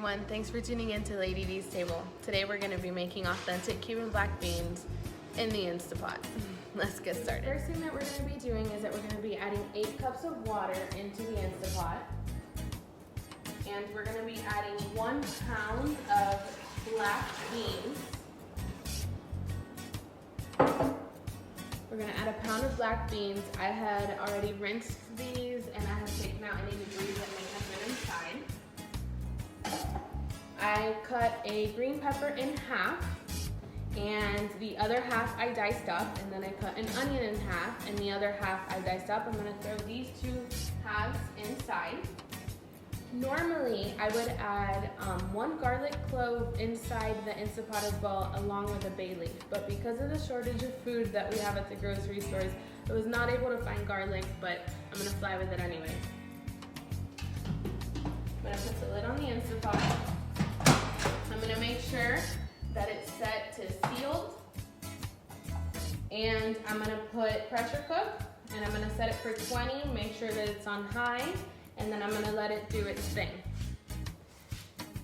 everyone, thanks for tuning in to Lady D's Table. Today we're going to be making authentic Cuban black beans in the Instantpot. Let's get started. First thing that we're going to be doing is that we're going to be adding 8 cups of water into the Instantpot. And we're going to be adding 1 pound of black beans. We're going to add 1 pound of black beans. I had already rinsed these and I have taken out any debris that may have been inside. I cut a green pepper in half, and the other half I diced up, and then I cut an onion in half, and the other half I diced up. I'm going to throw these 2 halves inside. Normally, I would add 1 garlic clove inside the Instantpot as well, along with a bay leaf. But because of the shortage of food that we have at the grocery stores, I was not able to find garlic, but I'm going to fly with it anyway. I'm going to put the lid on the Instantpot. I'm going to make sure that it's set to sealed. And I'm going to put pressure cook, and I'm going to set it for 20, make sure that it's on high, and then I'm going to let it do its thing.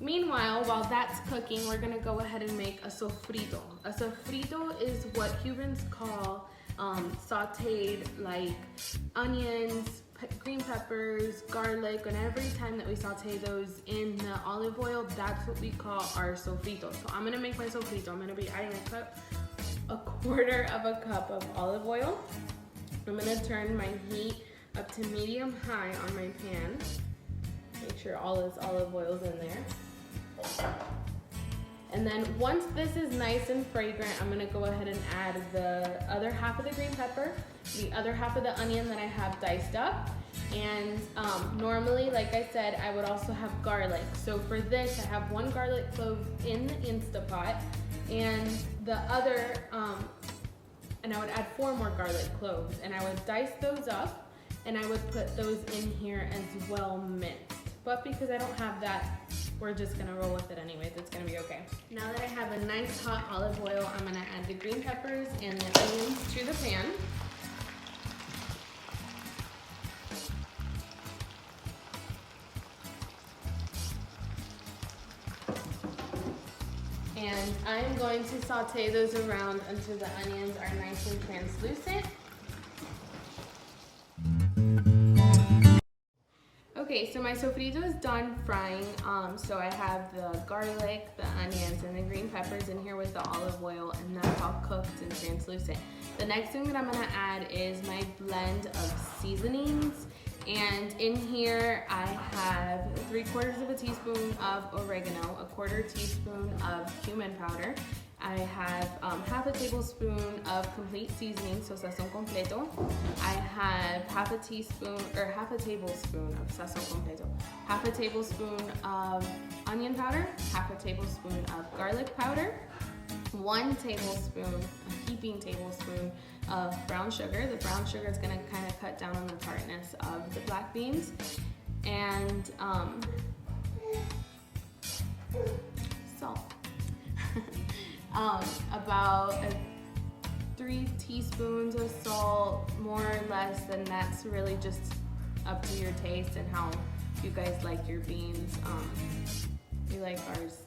Meanwhile, while that's cooking, we're going to go ahead and make a sofrito. A sofrito is what Cubans call sauteed, like onions, green peppers, garlic, and every time that we saute those in the olive oil, that's what we call our sofrito. So I'm gonna make my sofrito. I'm gonna be adding a quarter of a cup of olive oil. I'm gonna turn my heat up to medium high on my pan. Make sure all this olive oil is in there. And then once this is nice and fragrant, I'm gonna go ahead and add the other half of the green pepper, the other half of the onion that I have diced up, and normally, like I said, I would also have garlic. So for this, I have 1 garlic clove in the Instantpot, and the other, and I would add 4 more garlic cloves, and I would dice those up, and I would put those in here as well minced. But because I don't have that, we're just gonna roll with it anyways. It's gonna be okay. Now that I have a nice hot olive oil, I'm gonna add the green peppers and the onions to the pan. And I'm going to saute those around until the onions are nice and translucent. Okay, so my sofrito is done frying. So I have the garlic, the onions, and the green peppers in here with the olive oil, and that's all cooked and translucent. The next thing that I'm gonna add is my blend of seasonings. And in here I have 3/4 of a teaspoon of oregano, 1/4 teaspoon of cumin powder. I have half a tablespoon of complete seasoning, so sazon completo. I have half a tablespoon of sazon completo, half a tablespoon of onion powder, half a tablespoon of garlic powder, 1 tablespoon, a heaping tablespoon of brown sugar. The brown sugar is gonna kind of cut down on the tartness of the black beans, and salt. About 3 teaspoons of salt, more or less, and that's really just up to your taste and how you guys like your beans. We like ours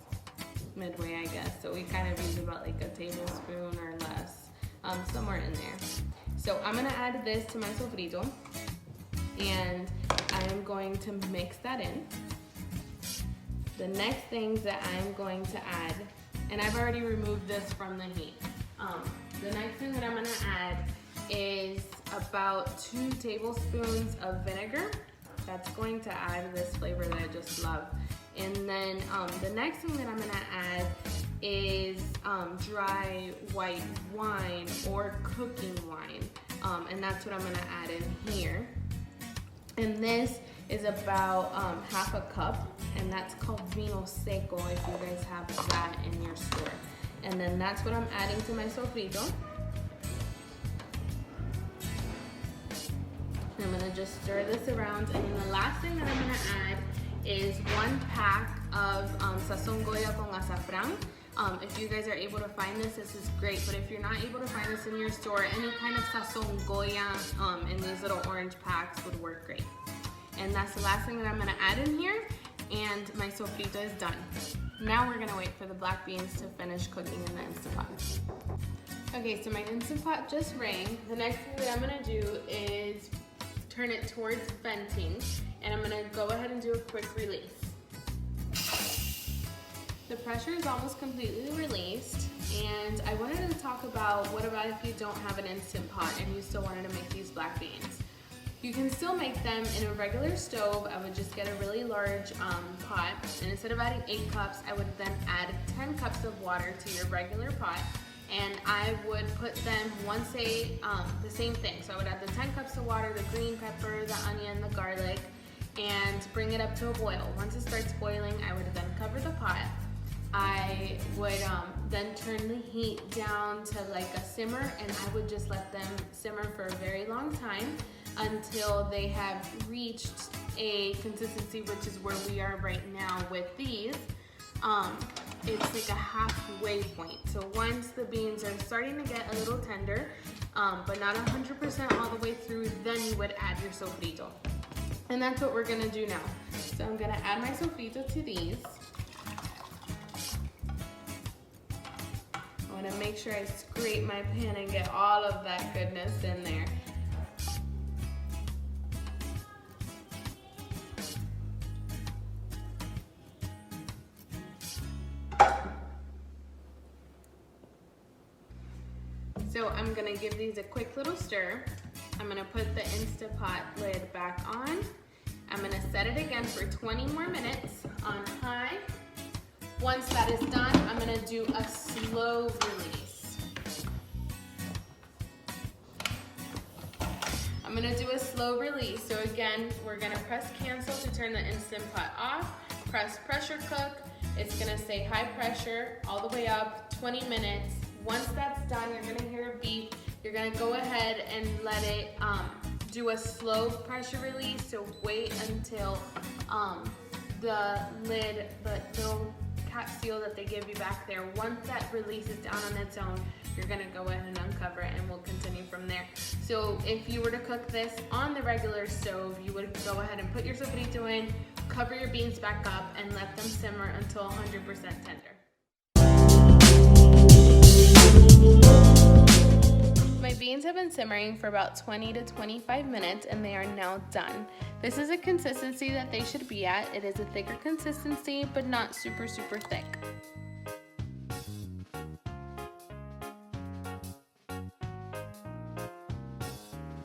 midway, I guess, so we kind of use about like a tablespoon or less, somewhere in there. So I'm gonna add this to my sofrito, and I'm going to mix that in. The next things that I'm going to add, and I've already removed this from the heat. The next thing that I'm gonna add is about 2 tablespoons of vinegar. That's going to add this flavor that I just love. And then the next thing that I'm gonna add is dry white wine or cooking wine. And that's what I'm gonna add in here. And this is about half a cup, and that's called vino seco if you guys have that in your store. And then that's what I'm adding to my sofrito. And I'm gonna just stir this around, and then the last thing that I'm gonna add is 1 pack of sazon goya con azafran. If you guys are able to find this is great, but if you're not able to find this in your store, any kind of sazon goya in these little orange packs would work great. And that's the last thing that I'm gonna add in here. and my sofrito is done. Now we're gonna wait for the black beans to finish cooking in the Instant Pot. Okay, so my Instant Pot just rang. The next thing that I'm gonna do is turn it towards venting, and I'm gonna go ahead and do a quick release. The pressure is almost completely released, and I wanted to talk about what about if you don't have an Instant Pot and you still wanted to make these black beans. You can still make them in a regular stove. I would just get a really large pot, and instead of adding 8 cups, I would then add 10 cups of water to your regular pot, and I would put them the same thing. So I would add the 10 cups of water, the green pepper, the onion, the garlic, and bring it up to a boil. Once it starts boiling, I would then cover the pot. I would then turn the heat down to like a simmer, and I would just let them simmer for a very long time until they have reached a consistency, which is where we are right now with these. It's like a halfway point. So once the beans are starting to get a little tender, but not 100% all the way through, then you would add your sofrito. And that's what we're gonna do now. So I'm gonna add my sofrito to these. I wanna make sure I scrape my pan and get all of that goodness in there. So I'm gonna give these a quick little stir. I'm gonna put the Instantpot lid back on. I'm gonna set it again for 20 more minutes on high. Once that is done, I'm gonna do a slow release. I'm gonna do a slow release. So again, we're gonna press cancel to turn the Instantpot off, press pressure cook. It's gonna stay high pressure all the way up, 20 minutes. Once that's done, you're gonna hear a beep. You're gonna go ahead and let it do a slow pressure release. So wait until the lid, the little cap seal that they give you back there, once that releases down on its own, you're gonna go ahead and uncover it, and we'll continue from there. So if you were to cook this on the regular stove, you would go ahead and put your sofrito in, cover your beans back up, and let them simmer until 100% tender. My beans have been simmering for about 20 to 25 minutes, and they are now done. This is a consistency that they should be at. It is a thicker consistency, but not super, super thick.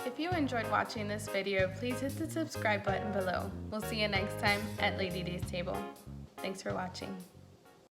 If you enjoyed watching this video, please hit the subscribe button below. We'll see you next time at Lady D's Table. Thanks for watching.